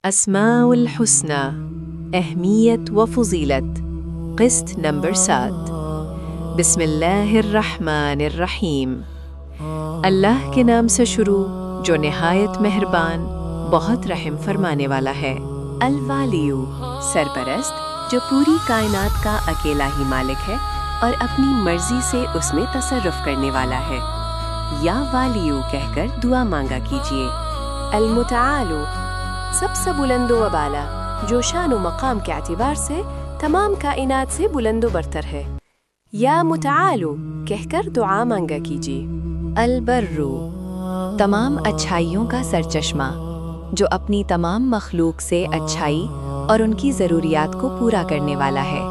اسماء الحسنى اہمیت و فضیلت قسط نمبر 7 بسم اللہ الرحمن الرحیم اللہ کے نام سے شروع جو نہایت مہربان بہت رحم فرمانے والا ہے۔ الوالیو سرپرست جو پوری کائنات کا اکیلا ہی مالک ہے اور اپنی مرضی سے اس میں تصرف کرنے والا ہے۔ یا والیو کہہ کر دعا مانگا کیجیے۔ المتعالو سب سے بلند و بالا جو شان و مقام کے اعتبار سے تمام کائنات سے بلند و برتر ہے۔ یا متعالو کہہ کر دعا مانگا کیجیے۔ البرو تمام اچھائیوں کا سرچشمہ جو اپنی تمام مخلوق سے اچھائی اور ان کی ضروریات کو پورا کرنے والا ہے۔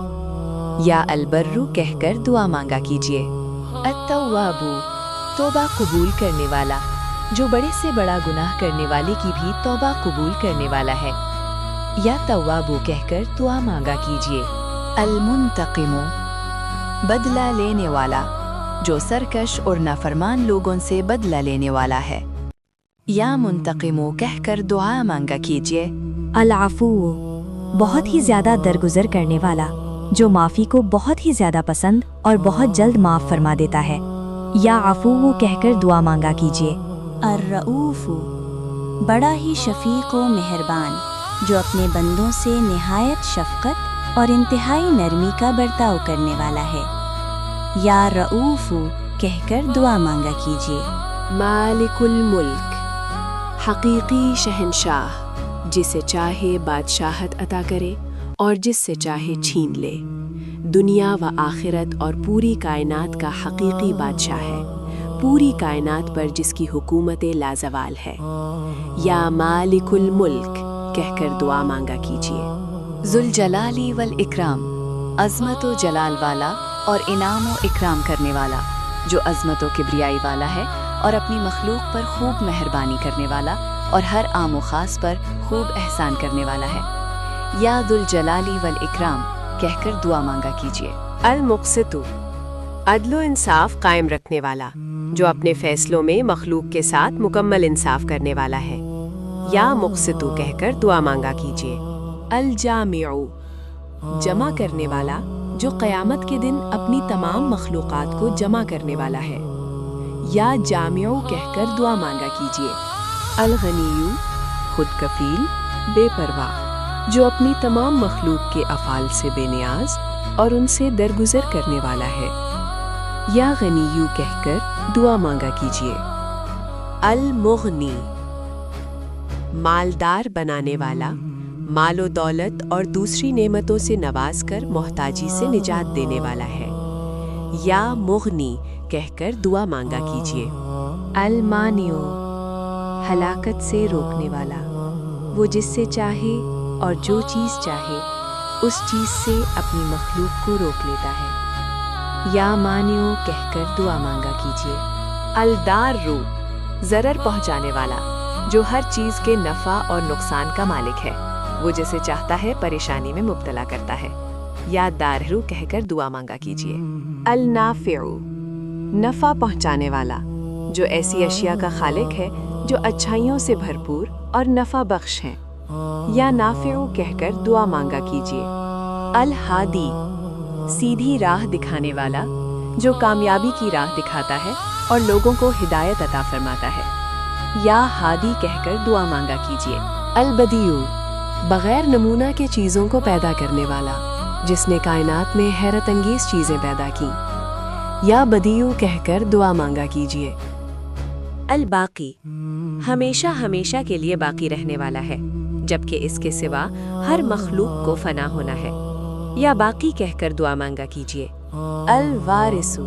یا البرو کہہ کر دعا مانگا کیجیے۔ التوابو توبہ قبول کرنے والا جو بڑے سے بڑا گناہ کرنے والے کی بھی توبہ قبول کرنے والا ہے۔ یا توابو کہہ کر دعا مانگا کیجیے۔ المنتقم بدلہ لینے والا جو سرکش اور نافرمان لوگوں سے بدلہ لینے والا ہے۔ یا منتقمو کہہ کر دعا مانگا کیجیے۔ العفو بہت ہی زیادہ درگزر کرنے والا جو معافی کو بہت ہی زیادہ پسند اور بہت جلد معاف فرما دیتا ہے۔ یا عفو کہہ کر دعا مانگا کیجیے۔ الرؤوف بڑا ہی شفیق و مہربان جو اپنے بندوں سے نہایت شفقت اور انتہائی نرمی کا برتاؤ کرنے والا ہے۔ یا رؤوف کہہ کر دعا مانگا کیجیے۔ مالک الملک حقیقی شہنشاہ جسے چاہے بادشاہت عطا کرے اور جس سے چاہے چھین لے، دنیا و آخرت اور پوری کائنات کا حقیقی بادشاہ ہے، پوری کائنات پر جس کی حکومت لازوال ہے۔ یا مالک الملک کہہ کر دعا مانگا کیجیے۔ ذوالجلال والاکرام عظمت و جلال والا اور انعام و اکرام کرنے والا جو عظمت و کبریائی والا ہے اور اپنی مخلوق پر خوب مہربانی کرنے والا اور ہر عام و خاص پر خوب احسان کرنے والا ہے۔ یا ذوالجلال والاکرام کہہ کر دعا مانگا کیجیے۔ المقسط عدل و انصاف قائم رکھنے والا جو اپنے فیصلوں میں مخلوق کے ساتھ مکمل انصاف کرنے والا ہے۔ یا مقسط کہہ کر دعا مانگا کیجیے۔ الجامع جمع کرنے والا جو قیامت کے دن اپنی تمام مخلوقات کو جمع کرنے والا ہے۔ یا جامع کہہ کر دعا مانگا کیجیے۔ الغنی خود کفیل بے پرواہ جو اپنی تمام مخلوق کے افعال سے بے نیاز اور ان سے درگزر کرنے والا ہے۔ یا غنیو کہہ کر دعا مانگا کیجیے۔ المغنی مالدار بنانے والا مال و دولت اور دوسری نعمتوں سے نواز کر محتاجی سے نجات دینے والا ہے۔ یا مغنی کہہ کر دعا مانگا کیجیے۔ المانیو ہلاکت سے روکنے والا وہ جس سے چاہے اور جو چیز چاہے اس چیز سے اپنی مخلوق کو روک لیتا ہے۔ یا مانیو کہہ کر دعا مانگا کیجیے۔ الدارو ضرر پہنچانے والا جو ہر چیز کے نفع اور نقصان کا مالک ہے، وہ جسے چاہتا ہے پریشانی میں مبتلا کرتا ہے۔ یا دارو کہہ کر دعا مانگا کیجیے۔ النافع نفع پہنچانے والا جو ایسی اشیاء کا خالق ہے جو اچھائیوں سے بھرپور اور نفع بخش ہیں۔ یا نافع کہہ کر دعا مانگا کیجیے۔ الہادی سیدھی راہ دکھانے والا جو کامیابی کی راہ دکھاتا ہے اور لوگوں کو ہدایت عطا فرماتا ہے۔ یا ہادی کہہ کر دعا مانگا کیجیے۔ البدیع بغیر نمونہ کے چیزوں کو پیدا کرنے والا جس نے کائنات میں حیرت انگیز چیزیں پیدا کیں۔ یا بدیع کہہ کر دعا مانگا کیجیے۔ الباقی ہمیشہ ہمیشہ کے لیے باقی رہنے والا ہے جبکہ اس کے سوا ہر مخلوق کو فنا ہونا ہے۔ یا باقی کہہ کر دعا مانگا کیجیے۔ الوارث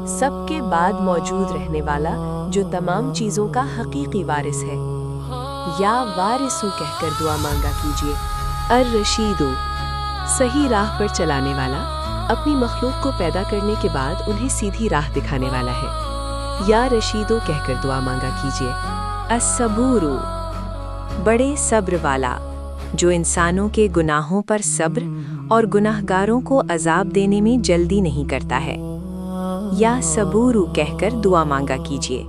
سب کے بعد موجود رہنے والا جو تمام چیزوں کا حقیقی وارث ہے۔ یا وارثو کہہ کر دعا مانگا کیجیے۔ الرشید صحیح راہ پر چلانے والا اپنی مخلوق کو پیدا کرنے کے بعد انہیں سیدھی راہ دکھانے والا ہے۔ یا رشیدو کہہ کر دعا مانگا کیجیے۔ الصبور بڑے صبر والا جو انسانوں کے گناہوں پر صبر اور گناہگاروں کو عذاب دینے میں جلدی نہیں کرتا ہے۔ یا صبور کہہ کر دعا مانگا کیجیے۔